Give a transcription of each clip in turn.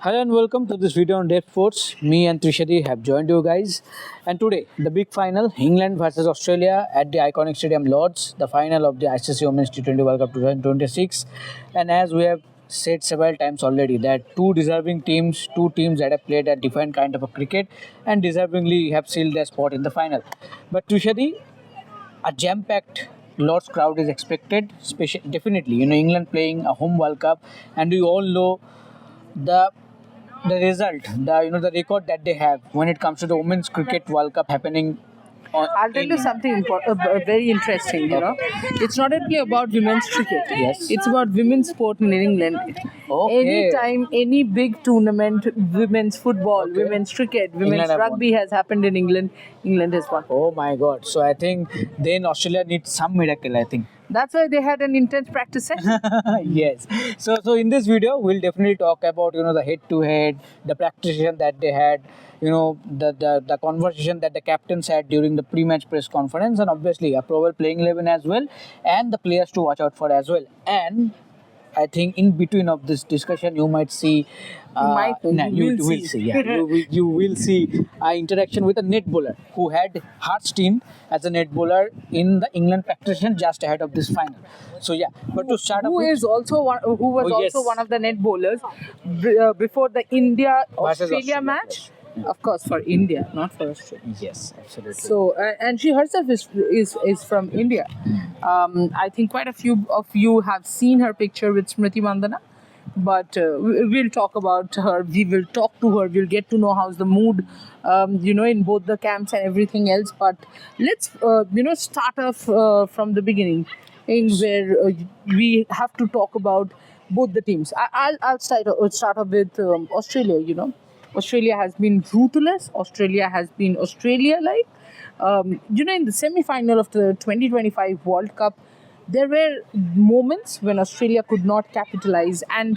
Hello and welcome to this video on Depth Sports. Me and Trishadi have joined you guys. And today, the big final, England versus Australia at the iconic stadium Lords, the final of the ICC Women's T20 World Cup 2026. And as we have said several times already, that two deserving teams, two teams that have played a different kind of a cricket and deservingly have sealed their spot in the final. But Trishadi, a jam-packed Lords crowd is expected, definitely. England playing a home World Cup, and we all know the result, the record that they have when it comes to the Women's Cricket World Cup happening. I'll tell you something very interesting. It's not only about women's cricket. Yes. It's about women's sport in England. Okay. Anytime any big tournament, women's football, Okay. women's cricket, women's England have rugby has happened in England, England has won. Oh my God! So I think then Australia needs some miracle. I think. That's why they had an intense practice session. Yes. So in this video, we'll definitely talk about the head-to-head, the practice session that they had, the conversation that the captains had during the pre-match press conference, and obviously a probable playing 11 as well, and the players to watch out for as well. And I think in between of this discussion, you might see. You will see. Yeah, you will see interaction with a net bowler who had hard stint as a net bowler in the England practice session just ahead of this final. So yeah, but to start Who was also one of the net bowlers before the India Australia Australia, match. Of course, for India, not for Australia. Yes, absolutely. So, and she herself is from India. I think quite a few of you have seen her picture with Smriti Mandana. But we'll talk about her. We will talk to her. We'll get to know how's the mood, in both the camps and everything else. But let's, start off from the beginning, where we have to talk about both the teams. I'll start off with Australia. Australia has been ruthless. Australia has been Australia-like. In the semi-final of the 2025 World Cup, there were moments when Australia could not capitalize, and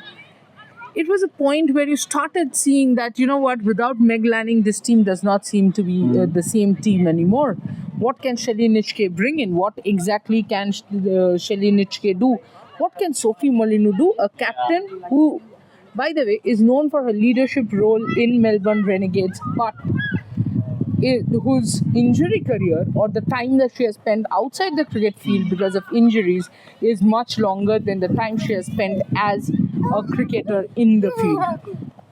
it was a point where you started seeing that, without Meg Lanning, this team does not seem to be the same team anymore. What can Shelly Nitschke bring in? What exactly can Shelly Nitschke do? What can Sophie Molyneux do? A captain who, by the way, is known for her leadership role in Melbourne Renegades, but whose injury career or the time that she has spent outside the cricket field because of injuries is much longer than the time she has spent as a cricketer in the field.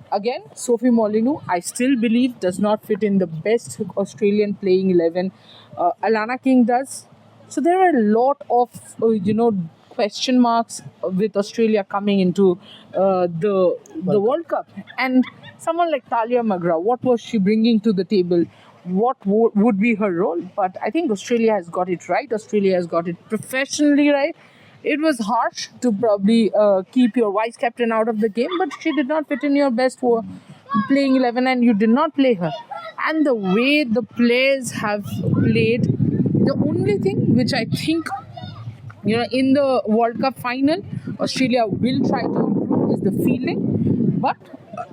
Again, Sophie Molyneux, I still believe, does not fit in the best Australian playing 11. Alana King does. So there are a lot of, question marks with Australia coming into the World Cup. And someone like Talia McGrath, what was she bringing to the table? What would be her role? But I think Australia has got it right. Australia has got it professionally right. It was harsh to probably keep your vice captain out of the game, but she did not fit in your best playing 11 and you did not play her. And the way the players have played, the only thing which I think, in the World Cup final, Australia will try to improve is the fielding. But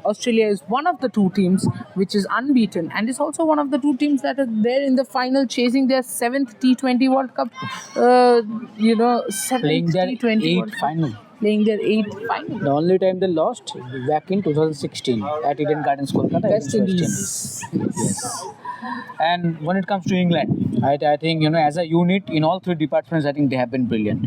Australia is one of the two teams which is unbeaten and is also one of the two teams that are there in the final chasing their 7th T20 World Cup, 7th Playing their T20 World 8th Cup. final. Playing their 8th final. The only time they lost back in 2016 at Eden Gardens, Kolkata. West against Indies. Yes. And when it comes to England, I think, as a unit in all three departments, I think they have been brilliant.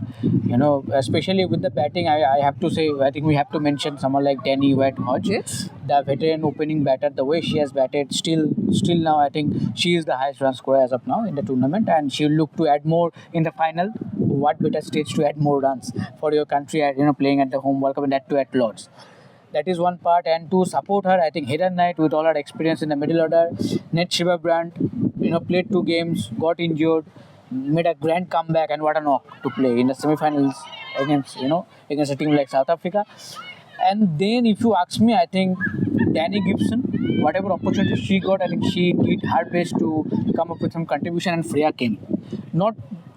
Especially with the batting, I have to say, I think we have to mention someone like Danny White-Hodge, Yes. the veteran opening batter, the way she has batted, still now, I think she is the highest run scorer as of now in the tournament, and she'll look to add more in the final. What better stage to add more runs for your country at, playing at the home World Cup, and that too at Lords. That is one part, and to support her, I think Heather Knight, with all her experience in the middle order, Ned Shiva-Brandt, played 2 games, got injured, made a grand comeback, and what a knock to play in the semi-finals against a team like South Africa. And then, if you ask me, I think Danny Gibson, whatever opportunity she got, I think she did her best to come up with some contribution, and Freya came.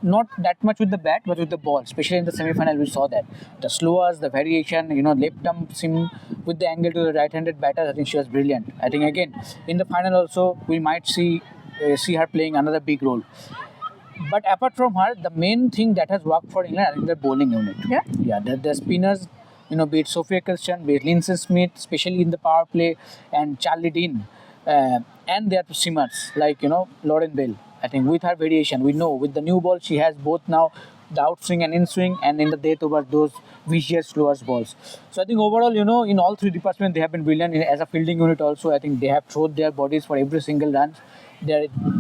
Not that much with the bat, but with the ball. Especially in the semi-final, we saw that the slowers, the variation, left arm seam with the angle to the right-handed batter. I think she was brilliant. I think again in the final also we might see her playing another big role. But apart from her, the main thing that has worked for England, I think, the bowling unit. Yeah. Yeah, the spinners be it Sophia Christian, be it Lindsay Smith, especially in the power play, and Charlie Dean, and their seamers like Lauren Bell. I think with her variation, we know with the new ball she has both now the outswing and in swing, and in the death over those vicious slower balls. So I think overall, in all three departments they have been brilliant. As a fielding unit also, I think they have thrown their bodies for every single run.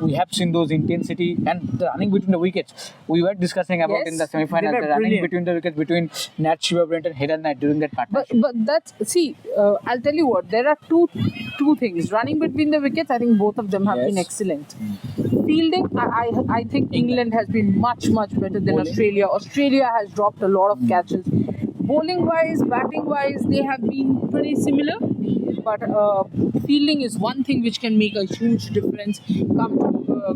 We have seen those intensity and the running between the wickets. We were discussing about Yes, in the they semi-final were the running brilliant. between the wickets between Nat Shiva Brent and Heather Knight during that But partnership. that's see, I'll tell you what. There are two things running between the wickets. I think both of them have been Yes. excellent. Fielding, I think England has been much better than Bowling. Australia. Australia has dropped a lot of catches. Bowling wise, batting wise, they have been pretty similar. But fielding is one thing which can make a huge difference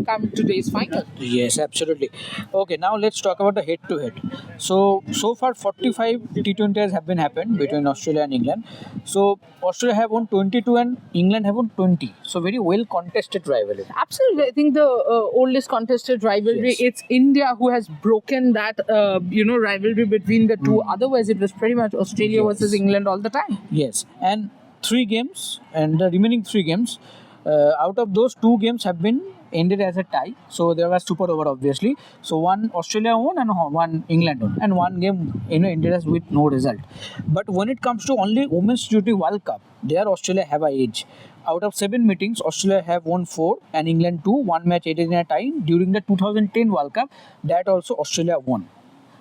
come today's final. Yes, absolutely. Okay, now let's talk about the head-to-head. So far 45 T20s have been happened between Australia and England. So Australia have won 22 and England have won 20. So very well contested rivalry. Absolutely, I think the oldest contested rivalry. Yes. It's India who has broken that rivalry between the two. Otherwise, it was pretty much Australia Yes. versus England all the time. Yes, and 3 games, and the remaining 3 games, out of those 2 games have been ended as a tie. So there was super over obviously. So one Australia won and one England won, and one game ended as with no result. But when it comes to only Women's T20 World Cup, there Australia have a edge. Out of 7 meetings, Australia have won 4 and England 2. One match ended in a tie during the 2010 World Cup. That also Australia won.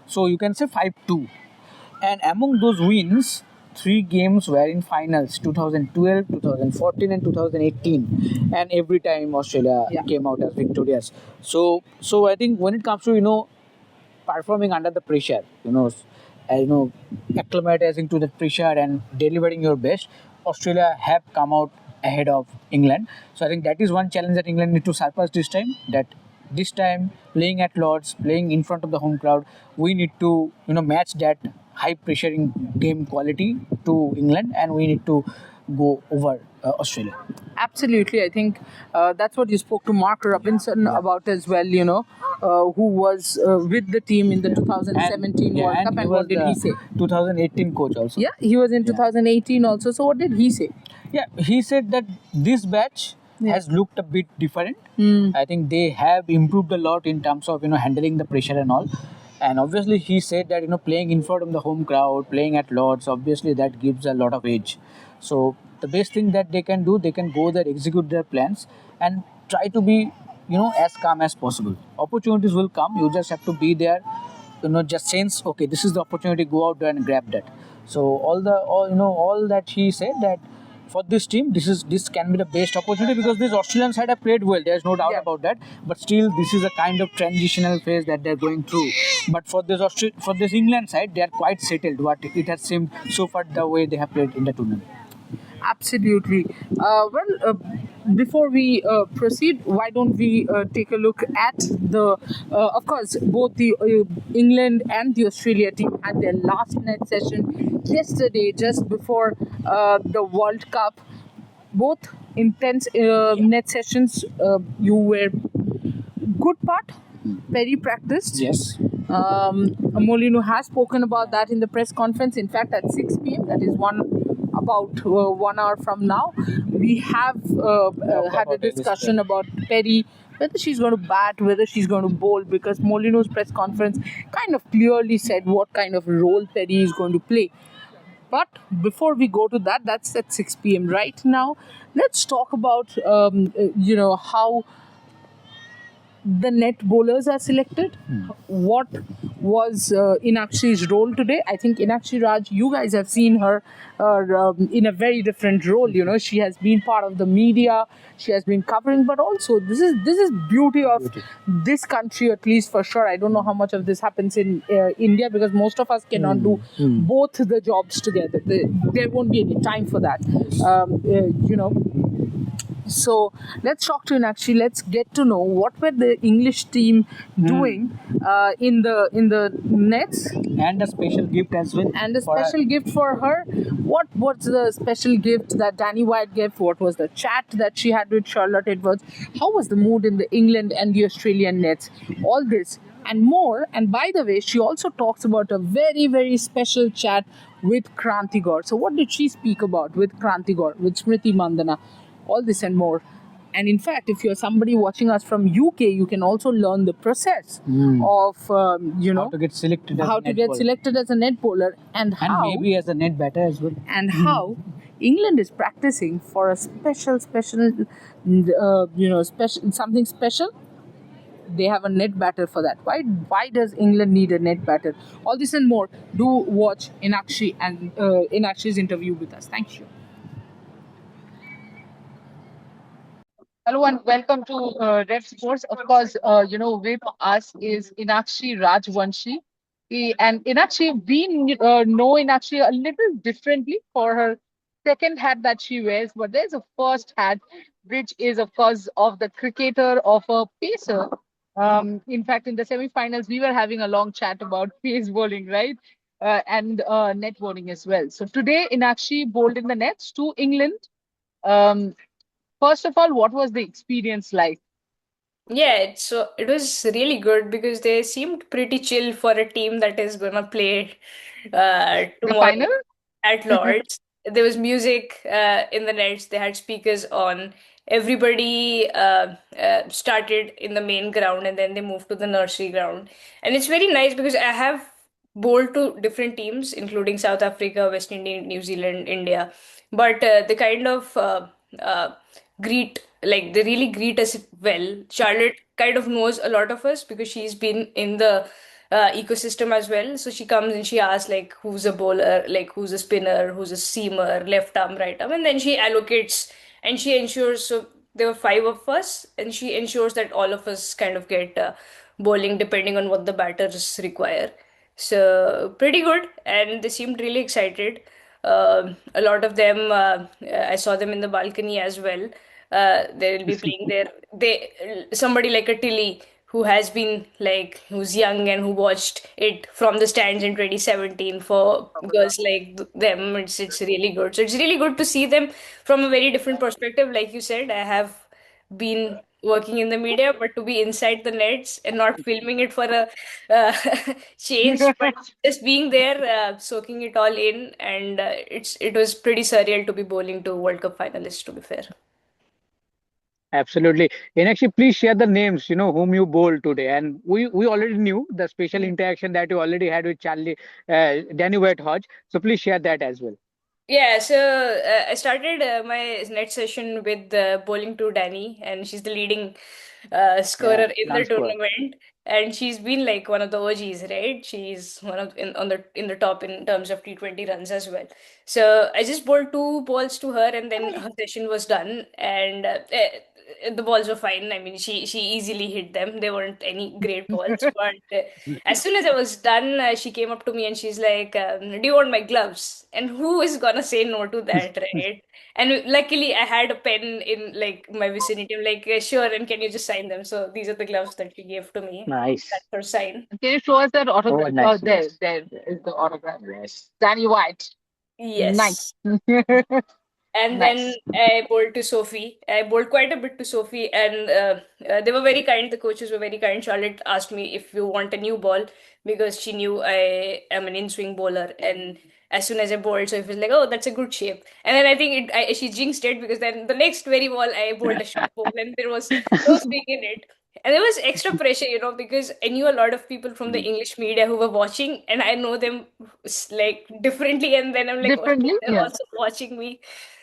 So you can say 5-2. And among those wins, 3 games were in finals 2012, 2014, and 2018. And every time Australia Yeah. came out as victorious. So I think when it comes to performing under the pressure, acclimatizing to the pressure and delivering your best, Australia have come out ahead of England. So I think that is one challenge that England need to surpass this time. That this time playing at Lords, playing in front of the home crowd, we need to match that high pressure in game quality to England, and we need to go over Australia. Absolutely, I think that's what you spoke to Mark Robinson about as well. Who was with the team in the 2017 World Cup, he and was what did he the say? 2018 coach also. Yeah, he was in 2018 also. So what did he say? Yeah, he said that this batch Yeah. has looked a bit different. I think they have improved a lot in terms of handling the pressure and all. And obviously, he said that playing in front of the home crowd, playing at Lords, obviously that gives a lot of edge. So the best thing that they can do, they can go there, execute their plans, and try to be as calm as possible. Opportunities will come. You just have to be there. Just sense, okay, this is the opportunity. Go out there and grab that. So all that he said that for this team, this can be the best opportunity because these Australian side have played well. There's no doubt Yeah. about that. But still, this is a kind of transitional phase that they're going through. But for this England side, they are quite settled. What it has seemed so far the way they have played in the tournament. Absolutely. Before we proceed, why don't we take a look at of course, both the England and the Australia team had their last net session yesterday, just before the World Cup. Both intense net sessions. You were good part, very practiced. Yes. Molino has spoken about that in the press conference. In fact, at 6 p.m., that is about 1 hour from now, we have had a about it, discussion about Perry, whether she's going to bat, whether she's going to bowl, because Molino's press conference kind of clearly said what kind of role Perry is going to play. But before we go to that, that's at 6 p.m. Right now, let's talk about how the net bowlers are selected. What was Inakshi's role today? I think Inakshi Raj, you guys have seen her in a very different role. She has been part of the media, she has been covering, but also this is beauty of this country, at least for sure. I don't know how much of this happens in India, because most of us cannot do both the jobs together. There won't be any time for that. So let's talk to Inakshi. Let's get to know what were the English team doing in the nets, And a special gift as well. and a for our- special gift for her. What was the special gift that Danny White gave? What was the chat that she had with Charlotte Edwards? How was the mood in the England and the Australian nets? All this and more. And by the way, she also talks about a very, very special chat with Kranti Gaur. So, what did she speak about with Kranti Gaur, with Smriti Mandana? All this and more. And in fact, if you're somebody watching us from UK, you can also learn the process of, How to get selected as how a to net get bowler. selected as a net bowler and And how maybe as a net batter as well. and how England is practicing for a special something special. They have a net batter for that. Why does England need a net batter? All this and more. Do watch Inakshi and Inakshi's interview with us. Thank you. Hello and welcome to Red Sports. Of course, with us is Inakshi Rajwanshi. And Inakshi, we know Inakshi a little differently for her second hat that she wears, but there's a first hat, which is, of course, of the cricketer, of a pacer. In fact, in the semi-finals, we were having a long chat about pace bowling, right? And net bowling as well. So today, Inakshi bowled in the nets to England. Um, First of all, what was the experience like? Yeah, so it was really good because they seemed pretty chill for a team that is gonna play The final? tomorrow at Lords. There was music in the nets. They had speakers on. Everybody started in the main ground and then they moved to the nursery ground. And it's very nice because I have bowled to different teams, including South Africa, West Indies, New Zealand, India. But they kind of greet, like they really greet us well. Charlotte kind of knows a lot of us because she's been in the ecosystem as well. So she comes and she asks like who's a bowler, like who's a spinner, who's a seamer, left arm, right arm, and then she allocates and she ensures. So there were five of us, and she ensures that all of us kind of get bowling depending on what the batters require. So pretty good, and they seemed really excited. A lot of them, I saw them in the balcony as well. They will be playing there. Somebody like a Tilly who has been like who's young and who watched it from the stands in 2017 for girls like them. It's really good. So it's really good to see them from a very different perspective. Like you said, I have been working in the media, but to be inside the nets and not filming it for a uh, change, but just being there, soaking it all in, and it was pretty surreal to be bowling to World Cup finalists. To be fair. Absolutely. And actually, please share the names, whom you bowled today. And we already knew the special interaction that you already had with Danny White Hodge. So please share that as well. Yeah, so I started my net session with bowling to Danny, and she's the leading Yeah, scorer in the run score. tournament, and she's been like one of the OGs, right? She's one of in the top in terms of T20 runs as well. So I just bowled two balls to her, and then her session was done, and the balls were fine. I mean, she easily hit them. They weren't any great balls, but as soon as I was done, she came up to me and she's like, "Do you want my gloves?" And who is gonna say no to that, right? And luckily, I had a pen in like my vicinity. I'm like, "Sure, and can you just sign them?" So these are the gloves that she gave to me. Nice. That's her sign. Can you show us that Oh, autograph? Oh, nice, there, nice. there is the autograph. Yes. Danny White. Nice. Yes. And then Nice. I bowled to Sophie. I bowled quite a bit to Sophie, and they were very kind. The coaches were very kind. Charlotte asked me if you want a new ball because she knew I am an in-swing bowler. And as soon as I bowled, Sophie was like, "Oh, that's a good shape." And then I think she jinxed it because then the next very ball I bowled a short ball, and there was no swing in it. And there was extra pressure, because I knew a lot of people from the English media who were watching, and I know them like differently. And then I'm like, oh, Differently? they're Yeah. also watching me.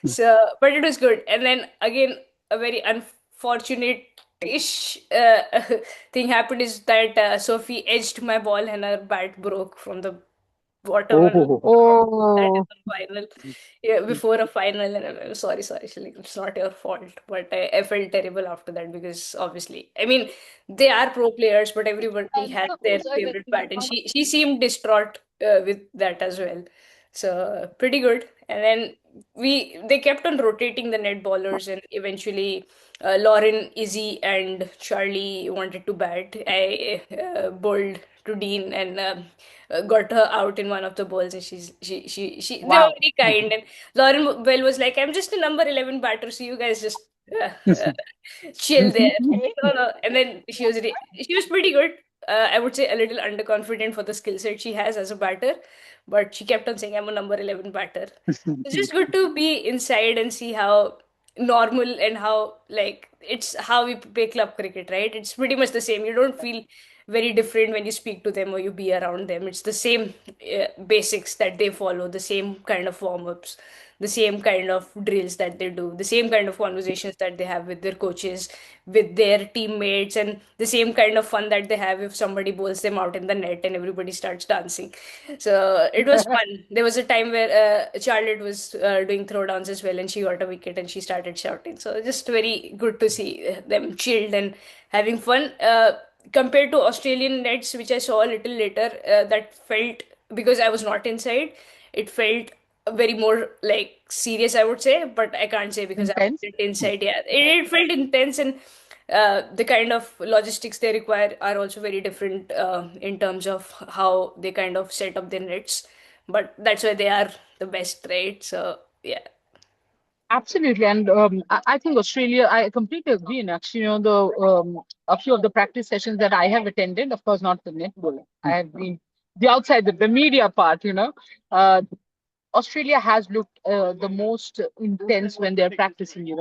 So, but it was good. And then again, a very unfortunate ish thing happened is that Sophie edged my ball and her bat broke from the bottom. And Oh, that is Oh. the final, yeah, before a final. And I'm sorry, sorry. She's like, it's not your fault. But I felt terrible after that because obviously, I mean, they are pro players, but everybody has their favorite bat. And she seemed distraught with that as well. So pretty good. And then they kept on rotating the net bowlers, and eventually Lauren, Izzy, and Charlie wanted to bat. I bowled to Dean and got her out in one of the balls, and they were Wow. very kind. And Lauren Bell was like, "I'm just a number 11 batter, so you guys just chill there." No, no. And then she was pretty good. I would say a little underconfident for the skill set she has as a batter, but she kept on saying, I'm a number 11 batter. It's just good to be inside and see how normal and how, like, it's how we play club cricket, right? It's pretty much the same. You don't feel very different when you speak to them or you be around them. It's the same basics that they follow, the same kind of warm ups, the same kind of drills that they do, the same kind of conversations that they have with their coaches, with their teammates, and the same kind of fun that they have if somebody bowls them out in the net and everybody starts dancing. So it was fun. There was a time where Charlotte was doing throwdowns as well, and she got a wicket and she started shouting. So just very good to see them chilled and having fun. Compared to Australian nets, which I saw a little later, that felt, because I was not inside, it felt very more like serious, I would say, but I can't say because I Intense. wasn't inside. Yeah, it felt intense, and the kind of logistics they require are also very different in terms of how they kind of set up their nets. But that's why they are the best, right? So yeah. Absolutely, and I think Australia. I completely agree. And actually, a few of the practice sessions that I have attended, of course, not the netball. I have been the outside, the media part. Uh, Australia has looked the most intense when they're practicing.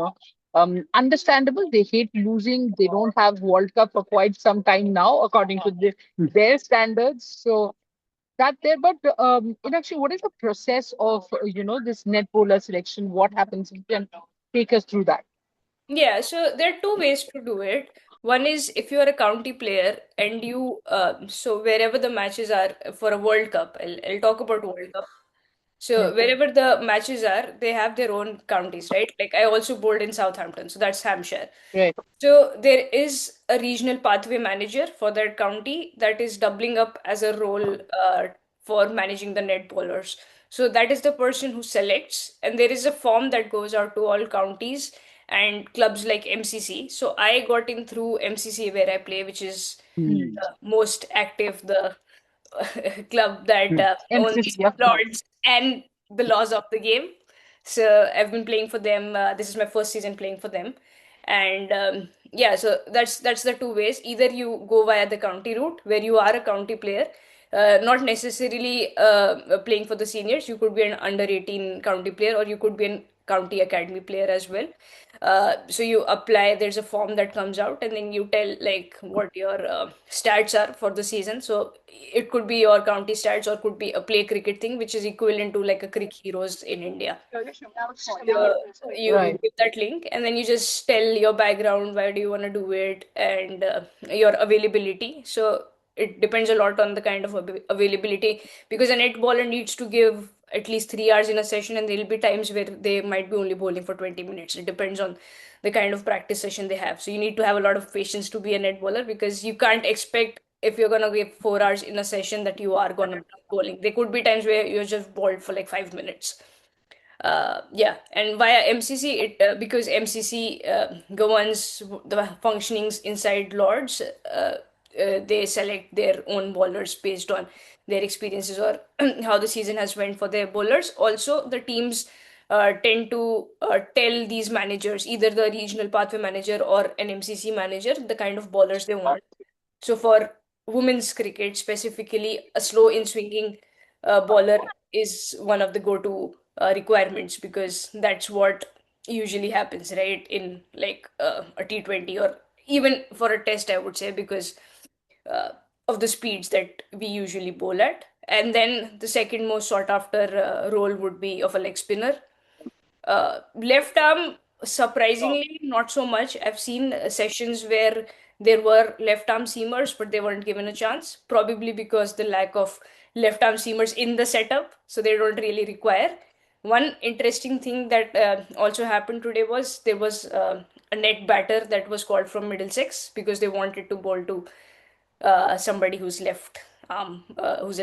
Understandable. They hate losing. They don't have World Cup for quite some time now, according to their standards. So that there, but in actually, what is the process of this net bowler selection? What happens? You can take us through that. Yeah, so there are two ways to do it. One is if you are a county player and you, so wherever the matches are for a World Cup, I'll talk about World Cup. Yeah. So wherever the matches are, they have their own counties, right? Like I also bowled in Southampton, so that's Hampshire. Right. So there is a regional pathway manager for that county that is doubling up as a role for managing the net bowlers. So that is the person who selects, and there is a form that goes out to all counties and clubs like MCC. So I got in through MCC where I play, which is Hmm. the most active, the club that owns MCC, of course. lords and the laws of the game. So I've been playing for them. This is my first season playing for them, and yeah, so that's the two ways. Either you go via the county route, where you are a county player, not necessarily playing for the seniors. You could be an under 18 county player, or you could be an county academy player as well. So you apply, there's a form that comes out, and then you tell like what your stats are for the season. So it could be your county stats, or could be a play cricket thing, which is equivalent to like a cricket heroes in India. You Right. give that link, and then you just tell your background, why do you want to do it, and your availability. So it depends a lot on the kind of availability, because a netballer needs to give at least 3 hours in a session, and there'll be times where they might be only bowling for 20 minutes. It depends on the kind of practice session they have. So you need to have a lot of patience to be a netballer, because you can't expect, if you're gonna give 4 hours in a session, that you are gonna be bowling. There could be times where you're just bowled for like 5 minutes. Yeah, and via MCC, because MCC governs the functionings inside Lords. They select their own bowlers based on their experiences, or how the season has went for their bowlers. Also, the teams tend to tell these managers, either the regional pathway manager or an MCC manager, the kind of bowlers they want. So for women's cricket specifically, a slow in swinging bowler is one of the go-to requirements, because that's what usually happens, right? In like a T20, or even for a test, I would say, because uh, of the speeds that we usually bowl at. And then the second most sought after role would be of a leg spinner. Left arm, surprisingly, not so much. I've seen sessions where there were left arm seamers, but they weren't given a chance, probably because the lack of left arm seamers in the setup, so they don't really require. One interesting thing that also happened today was there was a net batter that was called from Middlesex, because they wanted to bowl to somebody who's a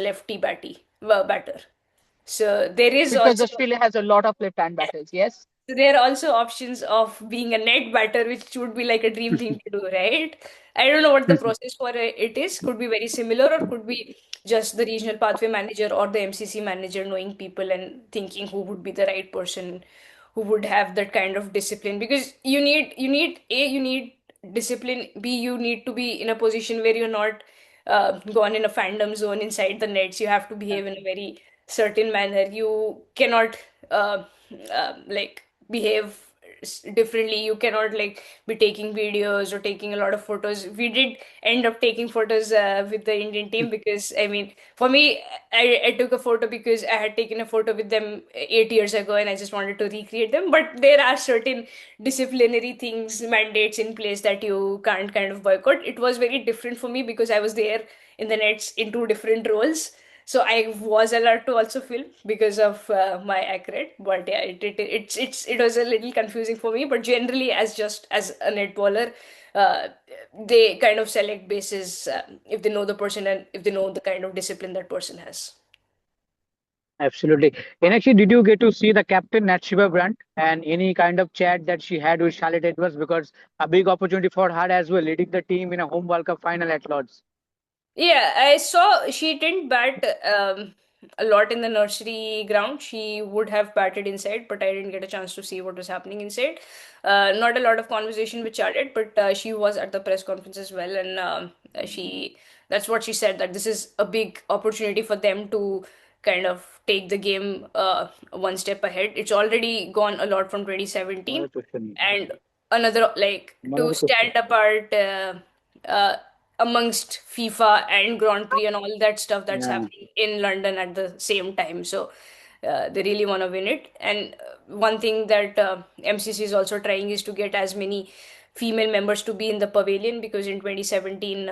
lefty batter. So there is Because also, Australia has a lot of left-hand batters. Yes. so there are also options of being a net batter, which would be like a dream thing to do, right? I don't know what the process for it is. Could be very similar, or could be just the regional pathway manager or the MCC manager knowing people and thinking who would be the right person, who would have that kind of discipline. Because you need discipline. B, you need to be in a position where you're not gone in a fandom zone inside the nets. You have to behave in a very certain manner. You cannot like behave differently. You cannot like be taking videos or taking a lot of photos. We did end up taking photos with the Indian team because I mean, for me, I took a photo because I had taken a photo with them 8 years ago and I just wanted to recreate them. But there are certain disciplinary things, mandates in place that you can't kind of boycott. It was very different for me because I was there in the nets in two different roles. So I was allowed to also film because of my accurate, but yeah, it was a little confusing for me. But generally, as just as a netballer, uh, they kind of select basis if they know the person and if they know the kind of discipline that person has. Absolutely. And actually, did you get to see the captain, Natshiba Brandt, and any kind of chat that she had with Charlotte Edwards? Because a big opportunity for her as well, leading the team in a home World Cup final at Lords. Yeah, I saw she didn't bat a lot in the nursery ground. She would have batted inside, but I didn't get a chance to see what was happening inside. Not a lot of conversation with Charlotte, but she was at the press conference as well, and she that's what she said, that this is a big opportunity for them to kind of take the game one step ahead. It's already gone a lot from 2017, Another question. and another like to Another question. stand apart. Uh, Amongst FIFA and Grand Prix and all that stuff that's Yeah. happening in London at the same time. So they really want to win it. And one thing that MCC is also trying is to get as many female members to be in the pavilion, because in 2017,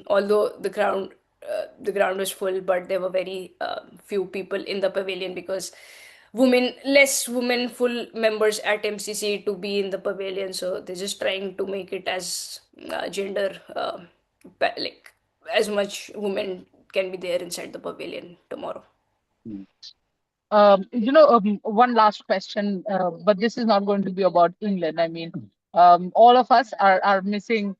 although the ground was full, but there were very few people in the pavilion because less women full members at MCC to be in the pavilion. So they're just trying to make it as gender like as much women can be there inside the pavilion tomorrow. Mm. One last question, but this is not going to be about England. I mean, all of us are missing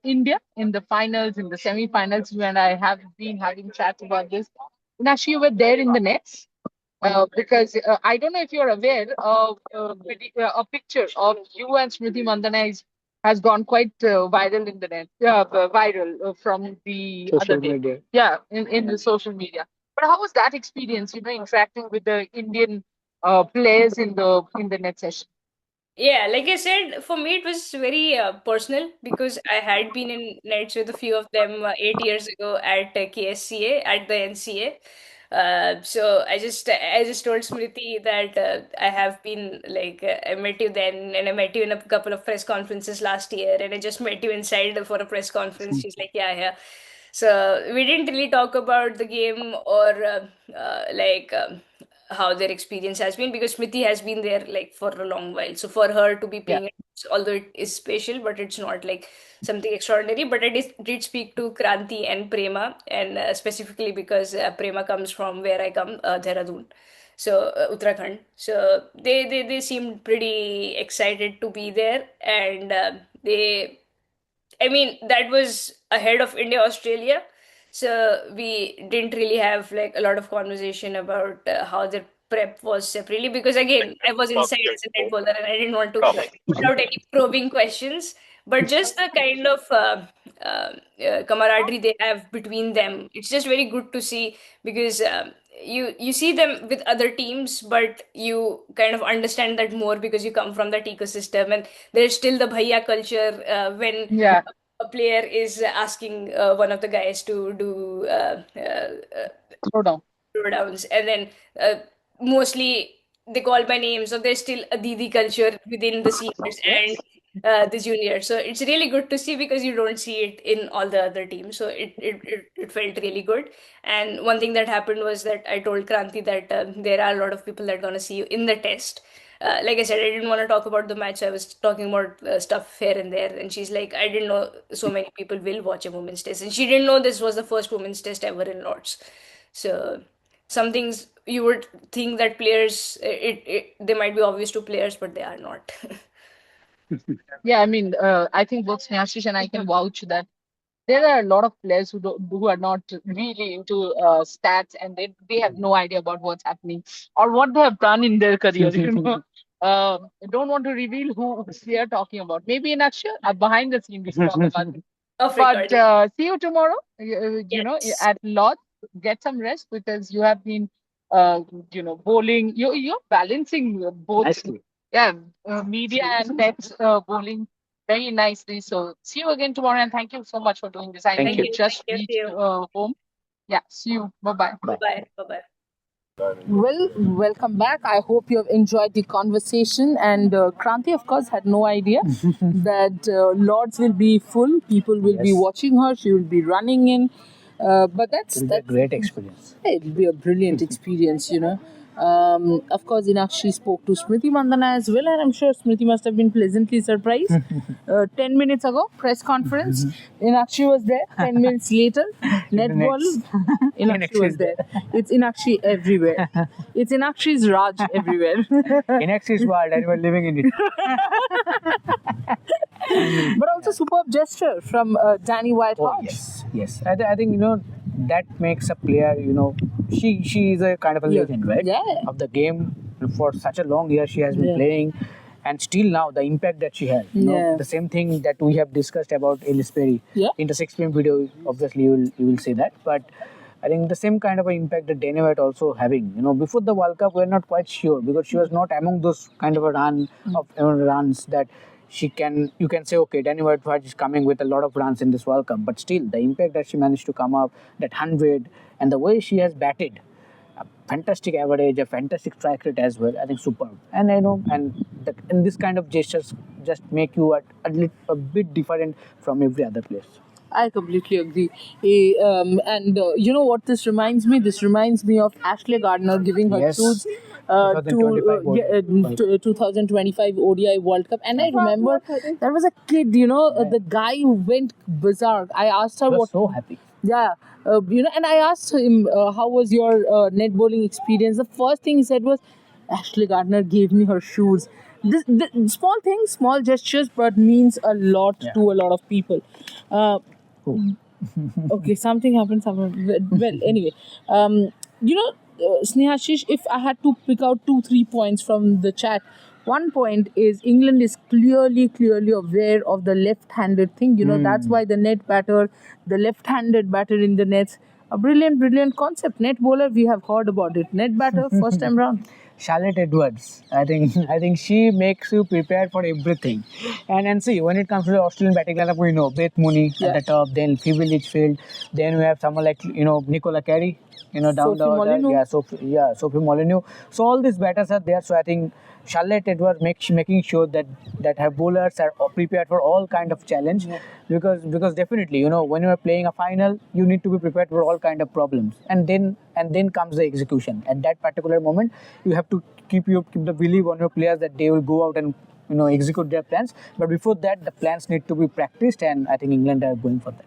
India in the finals, in the semi-finals. You and I have been having chats about this. Nashi, you were there in the nets. Because I don't know if you're aware of a picture of you and Smriti Mandana has gone quite viral in the net, viral from the other Social day. media. Yeah, in the social media. But how was that experience? Interacting with the Indian players in the net session. Yeah, like I said, for me it was very personal because I had been in nets with a few of them 8 years ago at KSCA at the NCA. So I just told Smriti that I have been like I met you then, and I met you in a couple of press conferences last year, and I just met you inside for a press conference. She's like, yeah, yeah. So we didn't really talk about the game or how their experience has been, because Smriti has been there like for a long while. So for her to be Yeah. playing it, although it is special, but it's not like something extraordinary. But did speak to Kranti and Prema, and specifically because Prema comes from where I come, Dehradun. So Uttarakhand. So they seemed pretty excited to be there, and they I mean, that was ahead of India Australia. So we didn't really have like a lot of conversation about how their prep was separately, because again, I was inside as a net bowler and I didn't want to put out any probing questions. But just the kind of camaraderie they have between them, it's just very good to see, because you see them with other teams, but you kind of understand that more because you come from that ecosystem, and there's still the bhaiya culture when Yeah. a player is asking one of the guys to do Throw down. throwdowns, and then mostly they call by name, so there's still a Didi culture within the seniors and the juniors. So it's really good to see because you don't see it in all the other teams. So it felt really good. And one thing that happened was that I told Kranti that there are a lot of people that are going to see you in the test. Like I said, I didn't want to talk about the match. So I was talking about stuff here and there. And she's like, I didn't know so many people will watch a women's test. And she didn't know this was the first women's test ever in Lords. So some things you would think that players, they might be obvious to players, but they are not. Yeah, I mean, I think both Snehashish and I can vouch that there are a lot of players who are not really into stats, and they have no idea about what's happening or what they have done in their career. I don't want to reveal who we are talking about. Maybe in Akshay, behind the scene we should talk about it. Of But recording. see you tomorrow. Yes. At Lodge. Get some rest because you have been, bowling. You're balancing both. Nicely. Yeah, media and pets bowling very nicely. So see you again tomorrow, and thank you so much for doing this. I know Thank Thank you you. you. Thank just you. See reached you. home. Yeah, see you. Bye bye. Bye. Bye. Bye. Bye. Well, welcome back. I hope you have enjoyed the conversation. And Kranti, of course, had no idea that Lords will be full. People will be Yes. watching her. She will be running in. But It'll be a great experience. it'll be a brilliant experience. Of course, Inakshi spoke to Smriti Mandana as well, and I'm sure Smriti must have been pleasantly surprised. 10 minutes ago, press conference, Inakshi was there. 10 minutes later, netball, Inakshi Inakshi was is there. It's Inakshi everywhere. It's Inakshi's Raj everywhere. In Axis world, and we're living in it. But also superb gesture from Danny White Oh, Hodge. yes. I think that makes a player. She is a kind of a Yeah. legend, right? Yeah. Of the game for such a long year she has been Yeah. playing, and still now the impact that she has. Yeah. The same thing that we have discussed about Ellis Perry. Yeah. In the 6 p.m. video, obviously you will say that, but I think the same kind of an impact that Dana White also having. Before the World Cup, we're not quite sure because she was not among those kind of a runs that you can say, okay, Dana White is coming with a lot of runs in this World Cup, but still the impact that she managed to come up, that 100, and the way she has batted, a fantastic average, a fantastic strike rate as well. I think superb, and and this kind of gestures just make you a bit different from every other place. I completely agree. And you know what this reminds me? This reminds me of Ashley Gardner giving her Yes. shoes to 2025 World Cup. 2025 ODI World Cup. And I remember there was a kid, the guy who went berserk. I asked her I was what. so happy. Yeah, and I asked him, how was your net bowling experience? The first thing he said was, Ashley Gardner gave me her shoes. The small things, small gestures, but means a lot Yeah. to a lot of people. Okay, something happened. Well, anyway, Snehashish, if I had to pick out 2-3 points from the chat, one point is England is clearly aware of the left-handed thing. That's why the the left-handed batter in the nets, a brilliant concept. Net bowler, we have heard about it. Net batter, first time round. Charlotte Edwards. I think she makes you prepared for everything. And see, when it comes to the Australian batting lineup, we know Beth Mooney Yeah. at the top, then Phoebe Litchfield, then we have someone like Nicola Carey, down Sophie the order. Molyneux. Sophie Molyneux. So all these batters are there. So I think Charlotte Edwards making sure that her bowlers are prepared for all kind of challenge, because definitely when you are playing a final, you need to be prepared for all kind of problems, and then comes the execution. At that particular moment, you have to keep the belief on your players that they will go out and execute their plans. But before that, the plans need to be practiced, and I think England are going for that.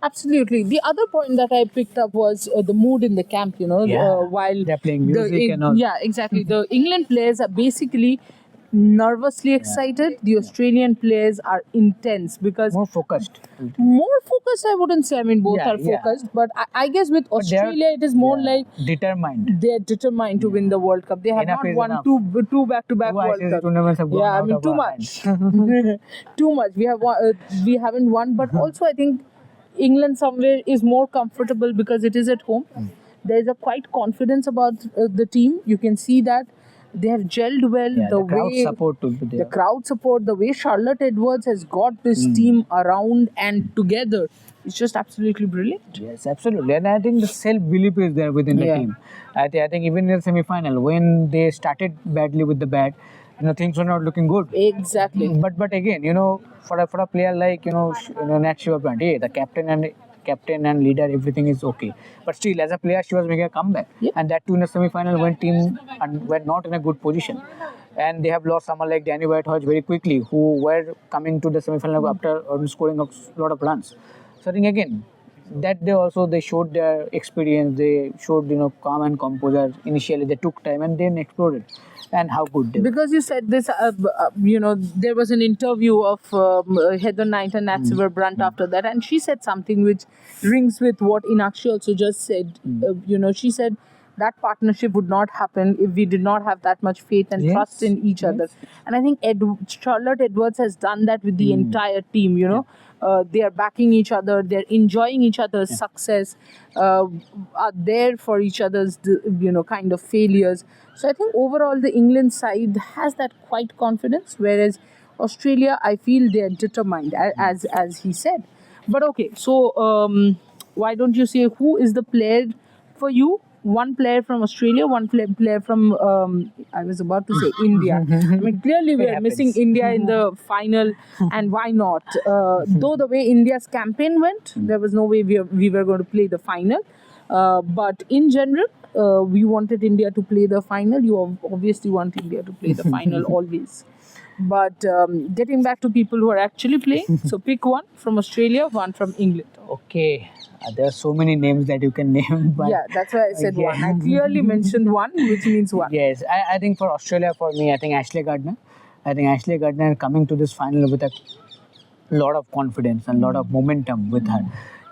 Absolutely. The other point that I picked up was the mood in the camp, Yeah. while They're playing music and all. Yeah, exactly. The England players are basically nervously excited. The Australian players are intense because More focused. more focused, I wouldn't say. I mean, both Yeah, are yeah. focused, but I guess with But they are- Australia, it is more Yeah. like Determined. they're determined to win the World Cup. They have Enough not is won enough. two back-to-back Two World ICC Cups. tournaments have gone Yeah, I out mean, of too our much. hands. Too much. We haven't won, but also I think England somewhere is more comfortable because it is at home. There is a quite confidence about the team. You can see that they have gelled well. Yeah, the crowd way support will be there. the crowd support, the way Charlotte Edwards has got this team around and together, it's just absolutely brilliant. Yes, absolutely. And I think the self-belief is there within the Yeah. team. I think even in the semi-final, when they started badly with the bat, things were not looking good. Exactly. But again, for a player like Nat Shiva, hey, the captain and leader, everything is okay. But still, as a player, she was making a comeback, Yeah. and that too in the semi-final when team were not in a good position, and they have lost someone like Danny White Hodge very quickly, who were coming to the semi-final after scoring a lot of runs. So I think again, that they showed their experience. They showed calm and composure. Initially, they took time and then exploded, and how good they were. Because you said this, there was an interview of Heather Knight and Natsiver Brunt after that, and she said something which rings with what Inakshi also just said. She said, that partnership would not happen if we did not have that much faith and Yes, trust in each other. And I think Charlotte Edwards has done that with the entire team. They are backing each other, they're enjoying each other's success, are there for each other's kind of failures. So I think overall the England side has that quite confidence, whereas Australia, I feel they're determined, as he said. But okay, so why don't you say who is the player for you? One player from Australia, one player from I was about to say India. I mean, clearly we are missing India in the final, and why not? Though the way India's campaign went, there was no way we were going to play the final. But in general, we wanted India to play the final. You obviously want India to play the final always. But getting back to people who are actually playing, so pick one from Australia, one from England. Okay, there are so many names that you can name. But Yeah, that's why I said one. I clearly mentioned one, which means one. yes, I think for Australia, for me, I think Ashley Gardner. I think Ashley Gardner coming to this final with a lot of confidence and lot of momentum with her.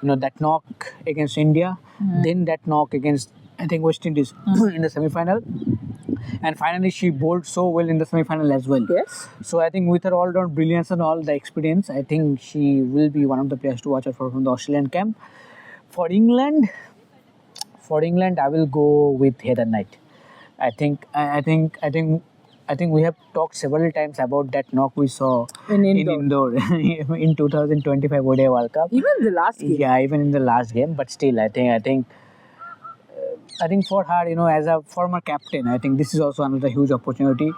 That knock against India, then that knock against, I think, West Indies in the semi-final. And finally, she bowled so well in the semi-final as well. Yes. So I think with her all-round brilliance and all the experience, I think she will be one of the players to watch out for from the Australian camp. For England, I will go with Heather Knight. I think we have talked several times about that knock we saw In in Indore. Indore in 2025 ODI World Cup. Even the last game. Yeah, even in the last game, but still, I think for her, as a former captain, I think this is also another huge opportunity.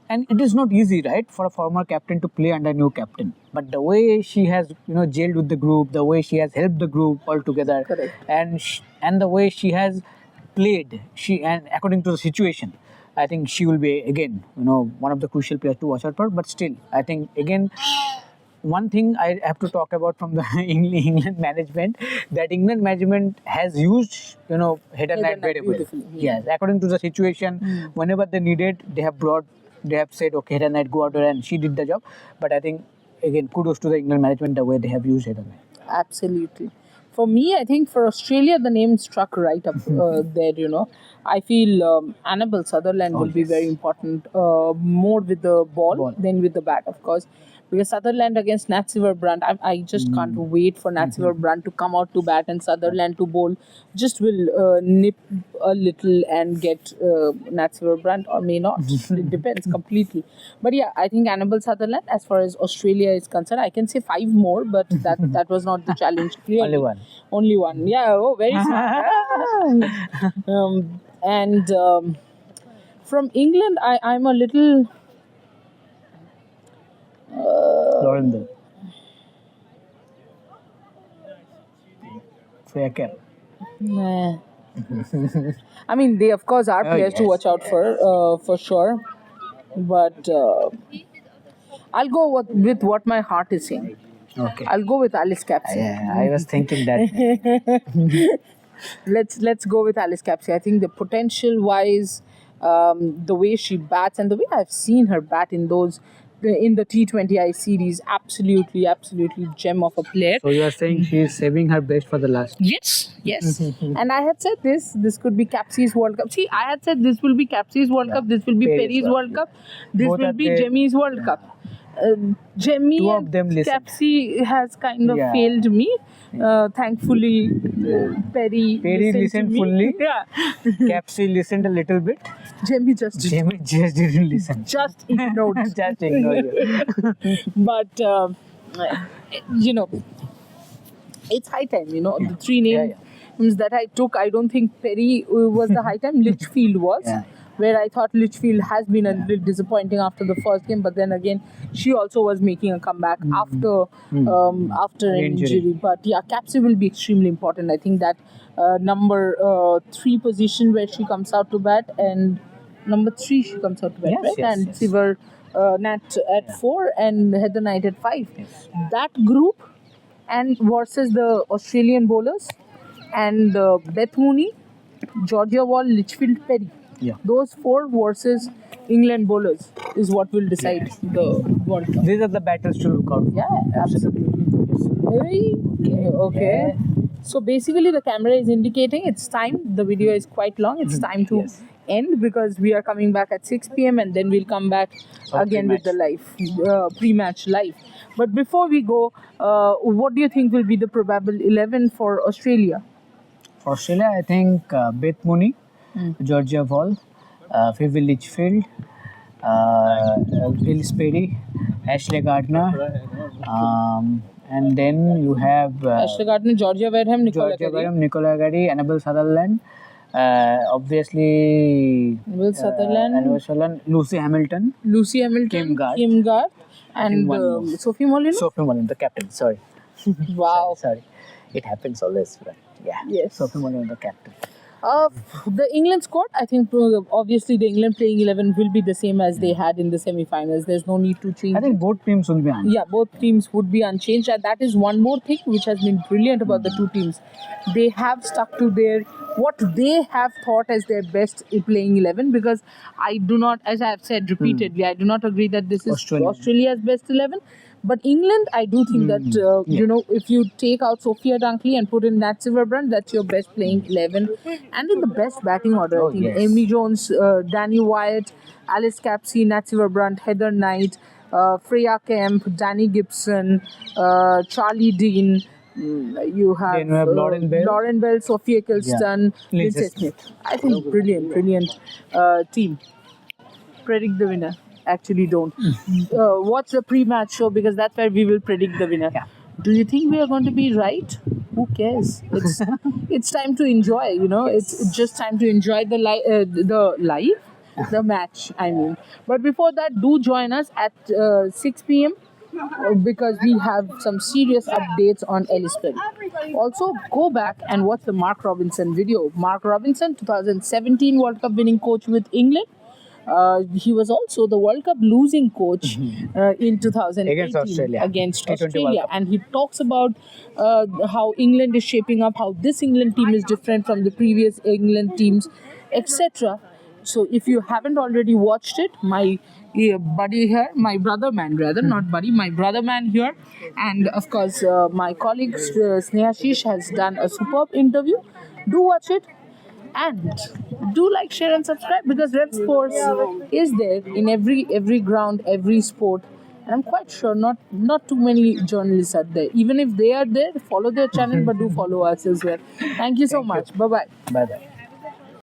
And it is not easy, right, for a former captain to play under a new captain. But the way she has, gelled with the group, the way she has helped the group all together, Correct. and the way she has played, and according to the situation, I think she will be again, one of the crucial players to watch out for. But still, I think again, one thing I have to talk about from the England management, that England management has used, Heather Knight very well. beautifully, yeah. Yes, according to the situation, whenever they needed, they have said, okay, Heather Knight, go out there, and she did the job. But I think, again, kudos to the England management, the way they have used Heather Knight. Absolutely. For me, I think for Australia, the name struck right up there. I feel Annabelle Sutherland will be very important, more with the ball than with the bat, of course. Because Sutherland against Nat Brandt, I just can't wait for Nat Brandt to come out to bat and Sutherland to bowl. Just will nip a little and get Nat Brandt, or may not. It depends completely. But yeah, I think Annabelle Sutherland, as far as Australia is concerned, I can say 5 more, but that was not the challenge. Clearly. Only one. Yeah, very smart. From England, I'm a little... Lauren Bell. Fair cap. Nah. I mean, they of course are players to watch out for sure. But I'll go with what my heart is saying. Okay. I'll go with Alice Capsey. Yeah, I was thinking that. Let's go with Alice Capsey. I think the potential wise, the way she bats and the way I've seen her bat in the T20I series, absolutely gem of a player. So you are saying she is saving her best for the last? Yes. And I had said this could be Capsey's World Cup. See, I had said this will be Capsey's World Cup, this will be Perry's World Cup, this Both will are be there. Jemmy's World Cup. Jemmy Two of and them listened. Capsey has kind of failed me. Thankfully, Perry listened to me. fully. Yeah. Capsey listened a little bit. Jemmy just Jamie just didn't listen. just ignored. Just ignore you. But it's high time. The 3 names that I took, I don't think Perry was the high time. Litchfield was. Yeah. Where I thought Litchfield has been a little disappointing after the first game, but then again, she also was making a comeback after an injury. But yeah, Capsey will be extremely important. I think that number 3 position where she comes out to bat, and number 3 she comes out to bat, right? Yes, and yes. Siver Nat at 4 and Heather Knight at 5. That group and versus the Australian bowlers and Beth Mooney, Georgia Wall, Litchfield, Perry. Yeah. Those 4 versus England bowlers is what will decide the World Cup. These are the battles to look out for. Yeah, absolutely. Okay. So basically, the camera is indicating it's time. The video is quite long. It's time to Yes. end because we are coming back at 6 p.m. and then we'll come back For again with the pre-match. live pre-match live. But before we go, what do you think will be the probable 11 for Australia? For Australia, I think Beth Mooney, Georgia Ball, Phoebe Litchfield, Ellis Perry, Ashley Gardner, and then you have Ashley Gardner, Georgia Wareham, Nicola Georgia Carey. Graham, Nicola Gary, Annabelle Sutherland, obviously Will Sutherland, Annabelle Sutherland, Lucy Hamilton, Lucy Hamilton, Kim Gard. and one more. Sophie Molino. Sophie Mullin, the captain. Sorry, Wow. sorry, it happens always. But yeah, Yes. Sophie Mullin, the captain. The England squad, I think obviously the England playing 11 will be the same as they had in the semi-finals. There's no need to change. I think both teams will be on. Yeah, both teams would be unchanged, and that is one more thing which has been brilliant about the two teams. They have stuck to what they have thought as their best playing 11, because I do not, as I have said repeatedly, I do not agree that this is Australia's best 11. But England, I do think that you know, if you take out Sophia Dunkley and put in Nat Silverbrand, that's your best playing 11, and in the best batting order. I think yes. Amy Jones, Danny Wyatt, Alice Capsey, Nat Silverbrand, Heather Knight, Freya Kemp, Danny Gibson, Charlie Dean. You have, Then you have Lauren Bell. Sophie Eccleston, Lindsay Lindsay Smith. I think brilliant team. Predict the winner. Actually, don't. Watch the pre-match show because that's where we will predict the winner. Yeah. Do you think we are going to be right? Who cares? It's it's time to enjoy. You know, it's just time to enjoy the match. I mean, but before that, do join us at 6 p.m. Because we have some serious updates on Ellis Perry. Also, go back and watch the Mark Robinson video. Mark Robinson, 2017 World Cup winning coach with England. He was also the World Cup losing coach in 2018 Against Australia. against T20 World Australia. Cup. And he talks about how England is shaping up, how this England team is different from the previous England teams, etc. So if you haven't already watched it, my buddy here, my brother man rather, not buddy, my brother man here, and of course my colleague Sneha Sheesh has done a superb interview. Do watch it. And do like, share and subscribe, because Red Sports is there in every ground, every sport. And I'm quite sure not too many journalists are there. Even if they are there, follow their channel, but do follow us as well. Thank you so much. Bye-bye. Bye bye.